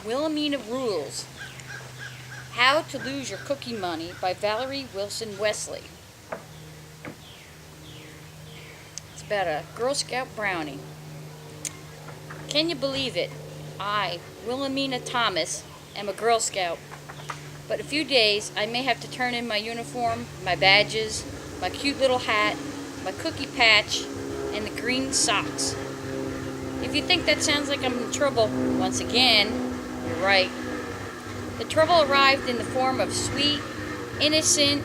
Willimena Rules: How to Lose Your Cookie Money by Valerie Wilson Wesley. It's about a Girl Scout brownie. Can you believe it? I, Willimena Thomas, am a Girl Scout. But in a few days, I may have to turn in my uniform, my badges, my cute little hat, my cookie patch, and the green socks. If you think that sounds like I'm in trouble, once again, you're right. The trouble arrived in the form of sweet, innocent,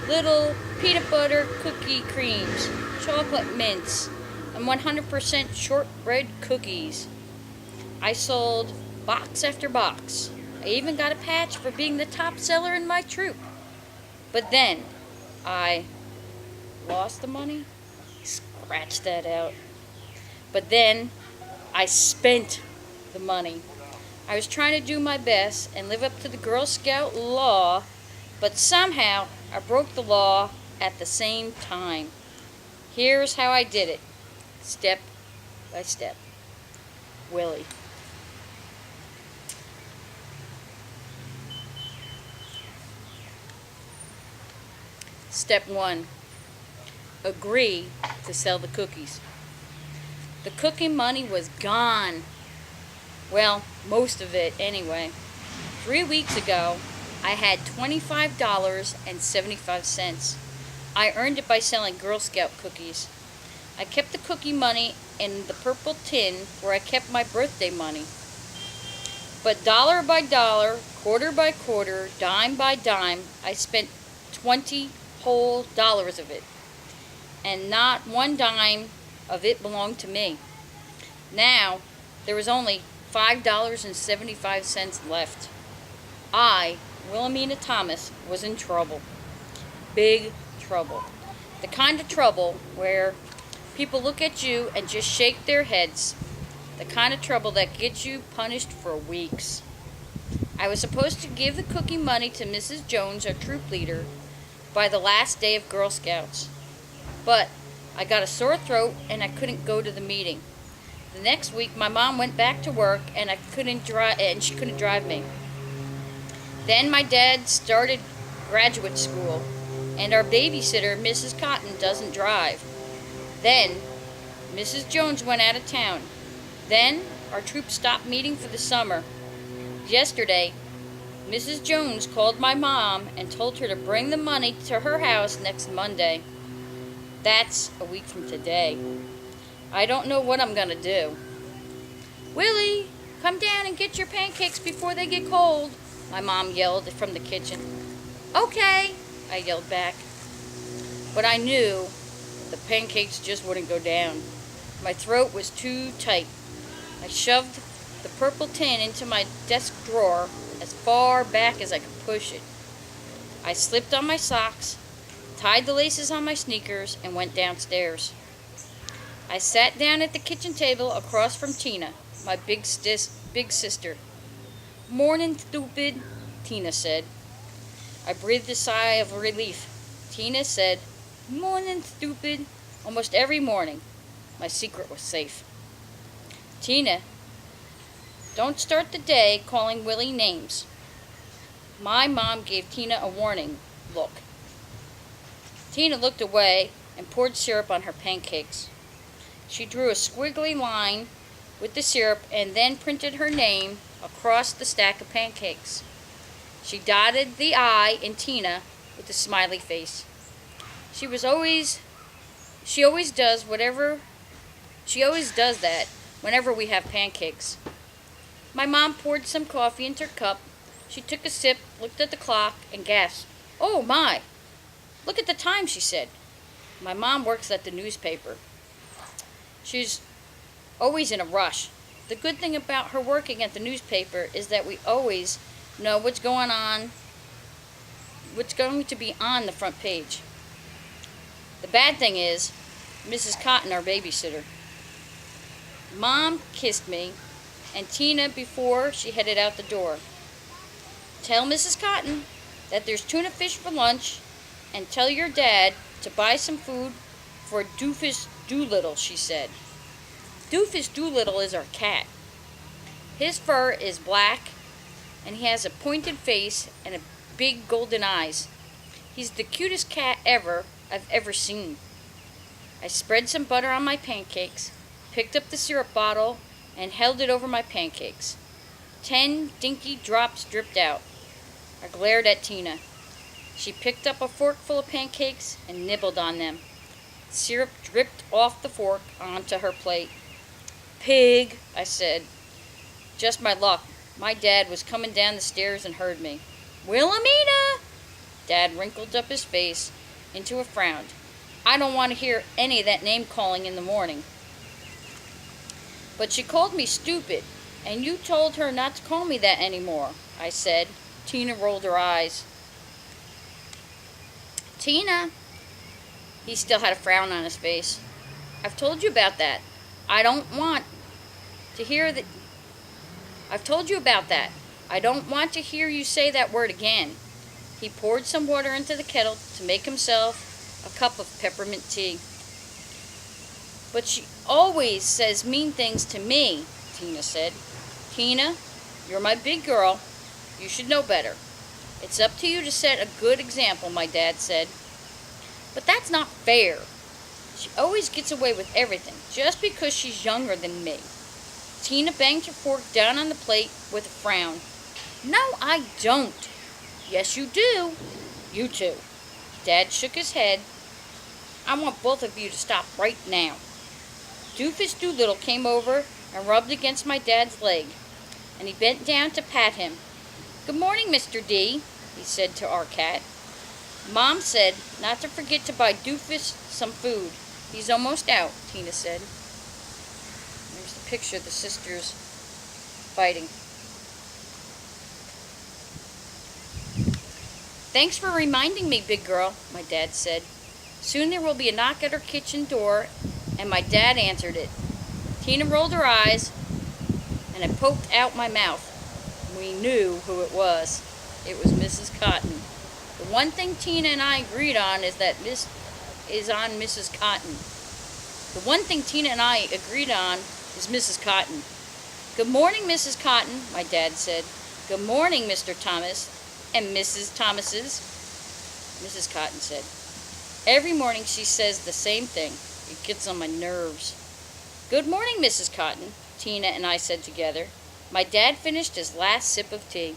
little peanut butter cookie creams, chocolate mints, and 100% shortbread cookies. I sold box after box. I even got a patch for being the top seller in my troop. But then, I lost the money. Scratch that out. But then, I spent the money. I was trying to do my best and live up to the Girl Scout law, but somehow I broke the law at the same time. Here's how I did it, step by step. Willie. Step 1. Agree to sell the cookies. The cookie money was gone. Well, most of it anyway. 3 weeks ago, I had $25.75. I earned it by selling Girl Scout cookies. I kept the cookie money in the purple tin where I kept my birthday money. But dollar by dollar, quarter by quarter, dime by dime, I spent 20 whole dollars of it. And not one dime of it belonged to me. Now, there was only $5.75 left. I, Willimena Thomas, was in trouble. Big trouble. The kind of trouble where people look at you and just shake their heads. The kind of trouble that gets you punished for weeks. I was supposed to give the cookie money to Mrs. Jones, our troop leader, by the last day of Girl Scouts. But I got a sore throat and I couldn't go to the meeting. The next week, my mom went back to work and she couldn't drive me. Then my dad started graduate school, and our babysitter, Mrs. Cotton, doesn't drive. Then Mrs. Jones went out of town. Then our troop stopped meeting for the summer. Yesterday, Mrs. Jones called my mom and told her to bring the money to her house next Monday. That's a week from today. I don't know what I'm going to do. Willie, come down and get your pancakes before they get cold, my mom yelled from the kitchen. Okay, I yelled back. But I knew the pancakes just wouldn't go down. My throat was too tight. I shoved the purple tin into my desk drawer as far back as I could push it. I slipped on my socks, tied the laces on my sneakers, and went downstairs. I sat down at the kitchen table across from Tina, my big sister. Morning, stupid, Tina said. I breathed a sigh of relief. Tina said, morning, stupid, almost every morning. My secret was safe. Tina, don't start the day calling Willie names. My mom gave Tina a warning look. Tina looked away and poured syrup on her pancakes. She drew a squiggly line with the syrup and then printed her name across the stack of pancakes. She dotted the I in Tina with a smiley face. She always does that whenever we have pancakes. My mom poured some coffee into her cup. She took a sip, looked at the clock, and gasped. Oh my! Look at the time, she said. My mom works at the newspaper. She's always in a rush. The good thing about her working at the newspaper is that we always know what's going to be on the front page. The bad thing is, Mrs. Cotton, our babysitter. Mom kissed me and Tina before she headed out the door. Tell Mrs. Cotton that there's tuna fish for lunch, and tell your dad to buy some food for Doofus Doolittle, she said. Doofus Doolittle is our cat. His fur is black, and he has a pointed face and a big golden eyes. He's the cutest cat I've ever seen. I spread some butter on my pancakes, picked up the syrup bottle, and held it over my pancakes. 10 dinky drops dripped out. I glared at Tina. She picked up a fork full of pancakes and nibbled on them. Syrup dripped off the fork onto her plate. "Pig," I said. Just my luck. My dad was coming down the stairs and heard me. "Willimena!" Dad wrinkled up his face into a frown. "I don't want to hear any of that name calling in the morning." "But she called me stupid, and you told her not to call me that anymore," I said. Tina rolled her eyes. "Tina," he still had a frown on his face. "I've told you about that. I don't want to hear that. I've told you about that. I don't want to hear you say that word again." He poured some water into the kettle to make himself a cup of peppermint tea. "But she always says mean things to me," Tina said. "Tina, you're my big girl. You should know better. It's up to you to set a good example," my dad said. "But that's not fair. She always gets away with everything just because she's younger than me." Tina banged her fork down on the plate with a frown. "No, I don't." "Yes, you do. You too." Dad shook his head. "I want both of you to stop right now." Doofus Doolittle came over and rubbed against my dad's leg, and he bent down to pat him. "Good morning, Mr. D," he said to our cat. "Mom said not to forget to buy Doofus some food. He's almost out," Tina said. There's the picture of the sisters fighting. "Thanks for reminding me, big girl," my dad said. Soon there will be a knock at our kitchen door, and my dad answered it. Tina rolled her eyes, and I poked out my mouth. We knew who it was. It was Mrs. Cotton. The one thing Tina and I agreed on is that this is on Mrs. Cotton. The one thing Tina and I agreed on is Mrs. Cotton. "Good morning, Mrs. Cotton," my dad said. "Good morning, Mr. Thomas and Mrs. Thomases," Mrs. Cotton said. Every morning she says the same thing. It gets on my nerves. "Good morning, Mrs. Cotton," Tina and I said together. My dad finished his last sip of tea.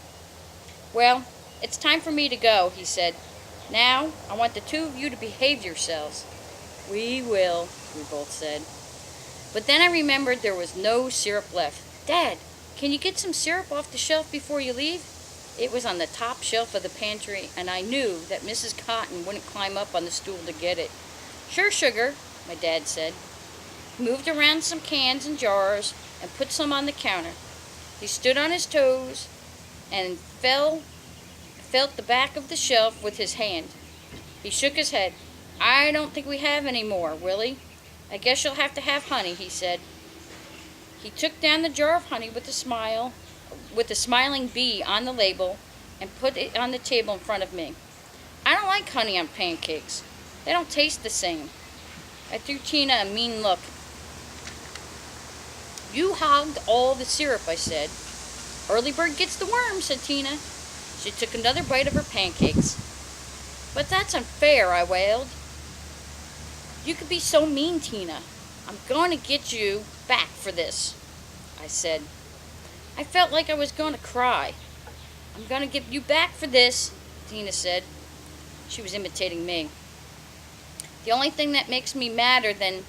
"Well, it's time for me to go," he said. "Now, I want the two of you to behave yourselves." "We will," we both said. But then I remembered there was no syrup left. "Dad, can you get some syrup off the shelf before you leave?" It was on the top shelf of the pantry, and I knew that Mrs. Cotton wouldn't climb up on the stool to get it. "Sure, sugar," my dad said. He moved around some cans and jars and put some on the counter. He stood on his toes and felt the back of the shelf with his hand. He shook his head. "I don't think we have any more, Willie. I guess you'll have to have honey," he said. He took down the jar of honey with a smiling bee on the label and put it on the table in front of me. "I don't like honey on pancakes. They don't taste the same." I threw Tina a mean look. "You hogged all the syrup," I said. "Early bird gets the worm," said Tina. She took another bite of her pancakes. "But that's unfair," I wailed. "You could be so mean, Tina. I'm going to get you back for this," I said. I felt like I was going to cry. "I'm going to get you back for this," Tina said. She was imitating me. The only thing that makes me madder than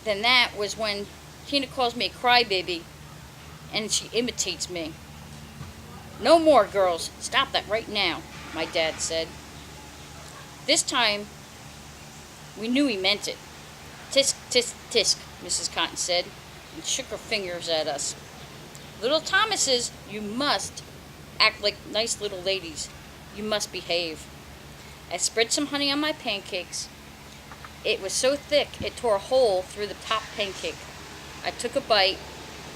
that was when Tina calls me a crybaby and she imitates me. "No more, girls. Stop that right now," my dad said. This time, we knew he meant it. "Tisk, tisk, tisk," Mrs. Cotton said, and shook her fingers at us. "Little Thomases, you must act like nice little ladies. You must behave." I spread some honey on my pancakes. It was so thick it tore a hole through the top pancake. I took a bite.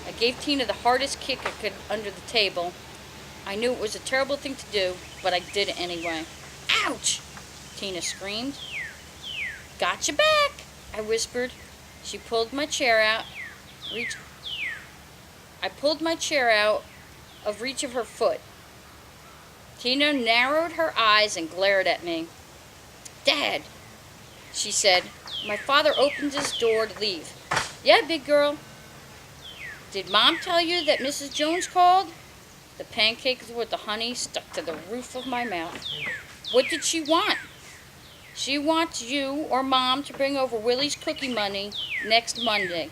I gave Tina the hardest kick I could under the table. I knew it was a terrible thing to do, but I did it anyway. "Ouch!" Tina screamed. "Gotcha back," I whispered. She pulled my chair out, reached I pulled my chair out of reach of her foot. Tina narrowed her eyes and glared at me. "Dad," she said. My father opened his door to leave. "Yeah, big girl." "Did Mom tell you that Mrs. Jones called?" The pancakes with the honey stuck to the roof of my mouth. "What did she want?" "She wants you or Mom to bring over Willie's cookie money next Monday.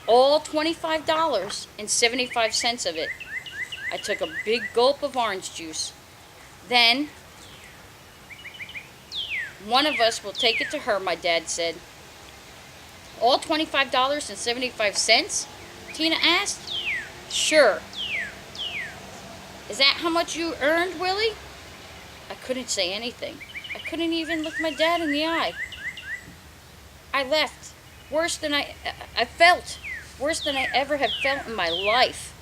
All $25.75 of it." I took a big gulp of orange juice. "Then one of us will take it to her," my dad said. "All $25.75? Tina asked. "Sure." "Is that how much you earned, Willie?" I couldn't say anything. I couldn't even look my dad in the eye. I left. I felt worse than I ever had felt in my life.